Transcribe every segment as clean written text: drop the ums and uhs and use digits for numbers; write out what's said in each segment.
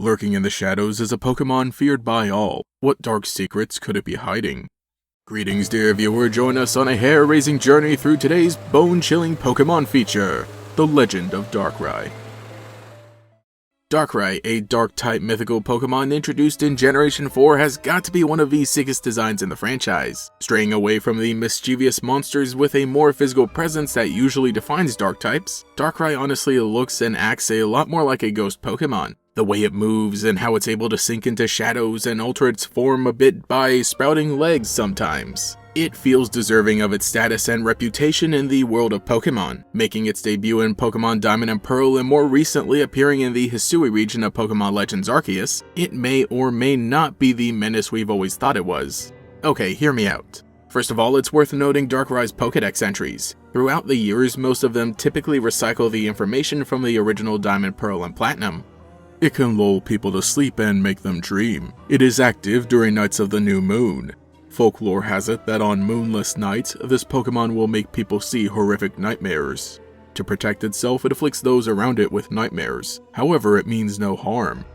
Lurking in the shadows is a Pokémon feared by all. What dark secrets could it be hiding? Greetings, dear viewer. Join us on a hair-raising journey through today's bone-chilling Pokémon feature, The Legend of Darkrai. Darkrai, a Dark-type mythical Pokémon introduced in Generation 4, has got to be one of the sickest designs in the franchise. Straying away from the mischievous monsters with a more physical presence that usually defines Dark types, Darkrai honestly looks and acts a lot more like a ghost Pokémon. The way it moves and how it's able to sink into shadows and alter its form a bit by sprouting legs sometimes. It feels deserving of its status and reputation in the world of Pokemon, making its debut in Pokemon Diamond and Pearl and more recently appearing in the Hisui region of Pokemon Legends Arceus. It may or may not be the menace we've always thought it was. Okay, hear me out. First of all, it's worth noting Darkrai's Pokédex entries. Throughout the years, most of them typically recycle the information from the original Diamond, Pearl, and Platinum. It can lull people to sleep and make them dream. It is active during nights of the new moon. Folklore has it that on moonless nights, this Pokemon will make people see horrific nightmares. To protect itself, it afflicts those around it with nightmares. However, it means no harm.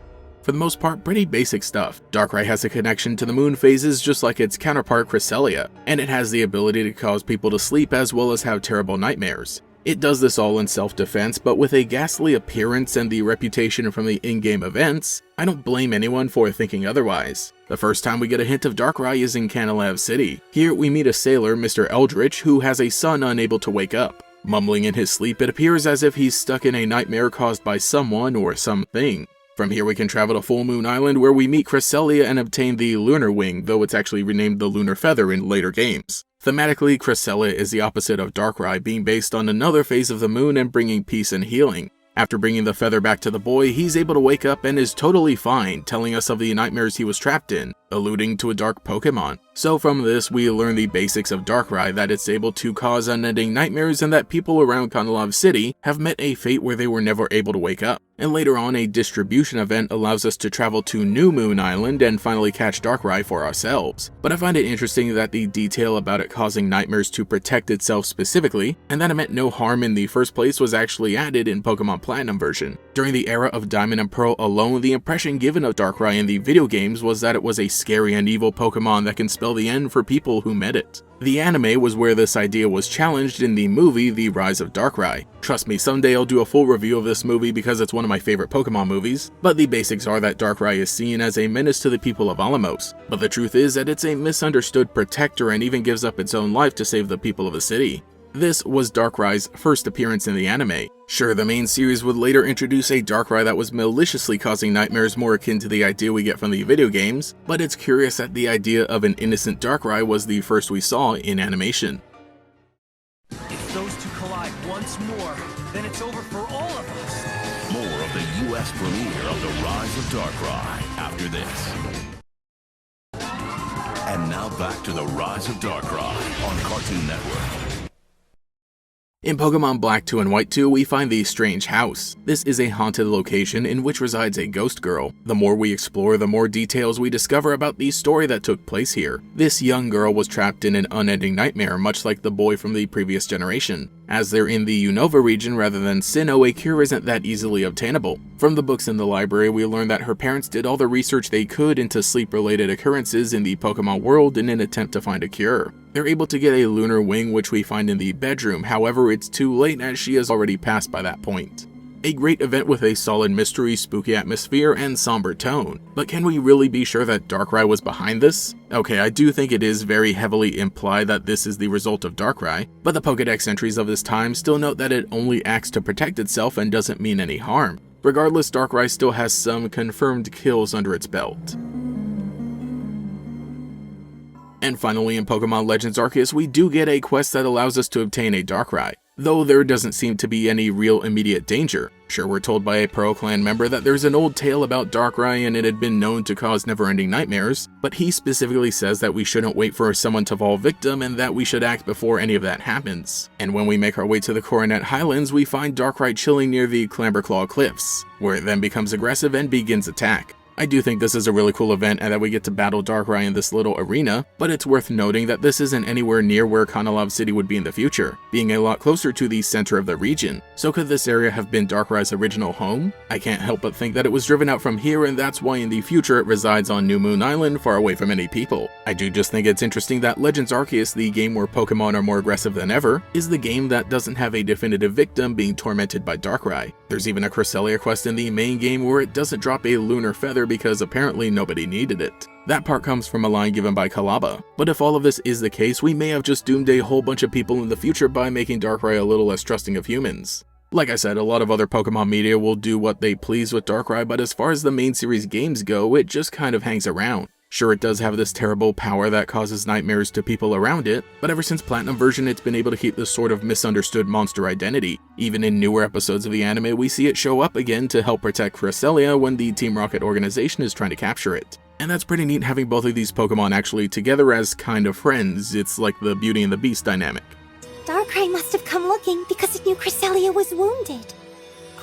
For the most part, pretty basic stuff. Darkrai has a connection to the moon phases just like its counterpart Cresselia, and it has the ability to cause people to sleep as well as have terrible nightmares. It does this all in self-defense, but with a ghastly appearance and the reputation from the in-game events, I don't blame anyone for thinking otherwise. The first time we get a hint of Darkrai is in Canalave City. Here we meet a sailor, Mr. Eldritch, who has a son unable to wake up. Mumbling in his sleep, it appears as if he's stuck in a nightmare caused by someone or something. From here we can travel to Full Moon Island where we meet Cresselia and obtain the Lunar Wing, though it's actually renamed the Lunar Feather in later games. Thematically, Cresselia is the opposite of Darkrai, being based on another phase of the moon and bringing peace and healing. After bringing the feather back to the boy, he's able to wake up and is totally fine, telling us of the nightmares he was trapped in, alluding to a dark Pokemon. So from this, we learn the basics of Darkrai, that it's able to cause unending nightmares and that people around Canalave City have met a fate where they were never able to wake up. And later on, a distribution event allows us to travel to New Moon Island and finally catch Darkrai for ourselves. But I find it interesting that the detail about it causing nightmares to protect itself specifically, and that it meant no harm in the first place, was actually added in Pokemon Platinum version. During the era of Diamond and Pearl alone, the impression given of Darkrai in the video games was that it was a scary and evil Pokemon that can spell the end for people who met it. The anime was where this idea was challenged in the movie The Rise of Darkrai. Trust me, someday I'll do a full review of this movie because it's one of my favorite Pokemon movies, but the basics are that Darkrai is seen as a menace to the people of Alamos, but the truth is that it's a misunderstood protector and even gives up its own life to save the people of the city. This was Darkrai's first appearance in the anime. Sure, the main series would later introduce a Darkrai that was maliciously causing nightmares more akin to the idea we get from the video games, but it's curious that the idea of an innocent Darkrai was the first we saw in animation. If those two collide once more, then it's over for all of us. More of the US premiere of The Rise of Darkrai after this. And now back to The Rise of Darkrai on Cartoon Network. In Pokemon Black 2 and White 2, we find the Strange House. This is a haunted location in which resides a ghost girl. The more we explore, the more details we discover about the story that took place here. This young girl was trapped in an unending nightmare, much like the boy from the previous generation. As they're in the Unova region rather than Sinnoh, a cure isn't that easily obtainable. From the books in the library, we learn that her parents did all the research they could into sleep-related occurrences in the Pokemon world in an attempt to find a cure. They're able to get a Lunar Wing, which we find in the bedroom, however it's too late as she has already passed by that point. A great event with a solid mystery, spooky atmosphere, and somber tone. But can we really be sure that Darkrai was behind this? Okay, I do think it is very heavily implied that this is the result of Darkrai, but the Pokédex entries of this time still note that it only acts to protect itself and doesn't mean any harm. Regardless, Darkrai still has some confirmed kills under its belt. And finally, in Pokemon Legends Arceus, we do get a quest that allows us to obtain a Darkrai, though there doesn't seem to be any real immediate danger. Sure, we're told by a Pearl Clan member that there's an old tale about Darkrai and it had been known to cause never-ending nightmares, but he specifically says that we shouldn't wait for someone to fall victim and that we should act before any of that happens. And when we make our way to the Coronet Highlands, we find Darkrai chilling near the Clamberclaw Cliffs, where it then becomes aggressive and begins attack. I do think this is a really cool event and that we get to battle Darkrai in this little arena, but it's worth noting that this isn't anywhere near where Kanalov City would be in the future, being a lot closer to the center of the region. So could this area have been Darkrai's original home? I can't help but think that it was driven out from here, and that's why in the future it resides on New Moon Island, far away from any people. I do just think it's interesting that Legends Arceus, the game where Pokemon are more aggressive than ever, is the game that doesn't have a definitive victim being tormented by Darkrai. There's even a Cresselia quest in the main game where it doesn't drop a lunar feather because apparently nobody needed it. That part comes from a line given by Kalaba. But if all of this is the case, we may have just doomed a whole bunch of people in the future by making Darkrai a little less trusting of humans. Like I said, a lot of other Pokemon media will do what they please with Darkrai, but as far as the main series games go, it just kind of hangs around. Sure, it does have this terrible power that causes nightmares to people around it, but ever since Platinum version, it's been able to keep this sort of misunderstood monster identity. Even in newer episodes of the anime, we see it show up again to help protect Cresselia when the Team Rocket organization is trying to capture it. And that's pretty neat, having both of these Pokemon actually together as kind of friends. It's like the Beauty and the Beast dynamic. Darkrai must have come looking because it knew Cresselia was wounded.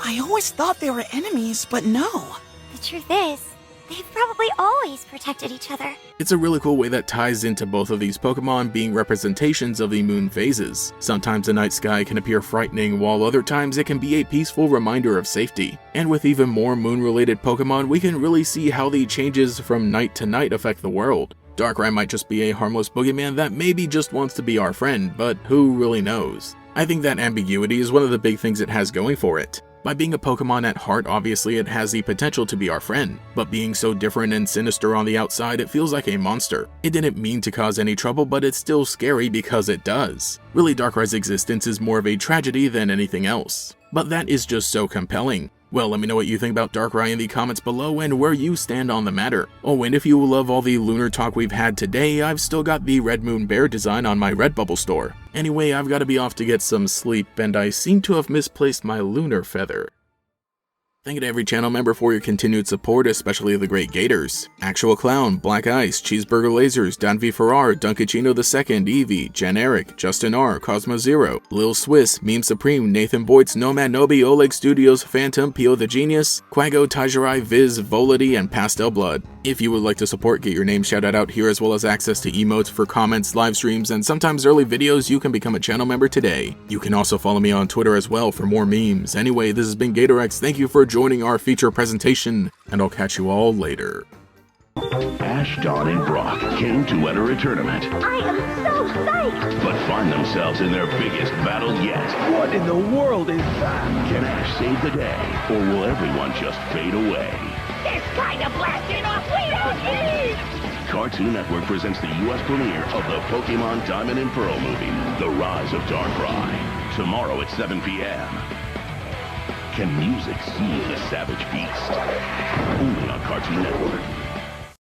I always thought they were enemies, but no. The truth is, they've probably always protected each other. It's a really cool way that ties into both of these Pokemon being representations of the moon phases. Sometimes the night sky can appear frightening, while other times it can be a peaceful reminder of safety. And with even more moon-related Pokemon, we can really see how the changes from night to night affect the world. Darkrai might just be a harmless boogeyman that maybe just wants to be our friend, but who really knows? I think that ambiguity is one of the big things it has going for it. By being a Pokemon at heart, obviously it has the potential to be our friend, but being so different and sinister on the outside, it feels like a monster. It didn't mean to cause any trouble, but it's still scary because it does. Really, Darkrai's existence is more of a tragedy than anything else. But that is just so compelling. Well, let me know what you think about Darkrai in the comments below and where you stand on the matter. Oh, and if you love all the lunar talk we've had today, I've still got the Red Moon Bear design on my Redbubble store. Anyway, I've got to be off to get some sleep, and I seem to have misplaced my lunar feather. Thank you to every channel member for your continued support, especially the great Gators. Actual Clown, Black Ice, Cheeseburger Lasers, Dan V. Farrar, Dunkachino II, Evie, Jen Eric, Justin R, Cosmo Zero, Lil Swiss, Meme Supreme, Nathan Boytz, Nomad Nobi, Oleg Studios, Phantom, Pio the Genius, Quago, Tajirai, Viz, Volity, and Pastel Blood. If you would like to support, get your name shouted out here as well as access to emotes for comments, live streams, and sometimes early videos, you can become a channel member today. You can also follow me on Twitter as well for more memes. Anyway, this has been GatorX, thank you for joining our feature presentation, and I'll catch you all later. Ash, Dawn, and Brock came to enter a tournament, I am so psyched! but find themselves in their biggest battle yet. What in the world is that? Can Ash save the day, or will everyone just fade away? This kind of blasting off we don't need! Cartoon Network presents the U.S. premiere of the Pokémon Diamond and Pearl movie, The Rise of Darkrai, tomorrow at 7 p.m. Can music soothe the savage beast? Only on Cartoon Network.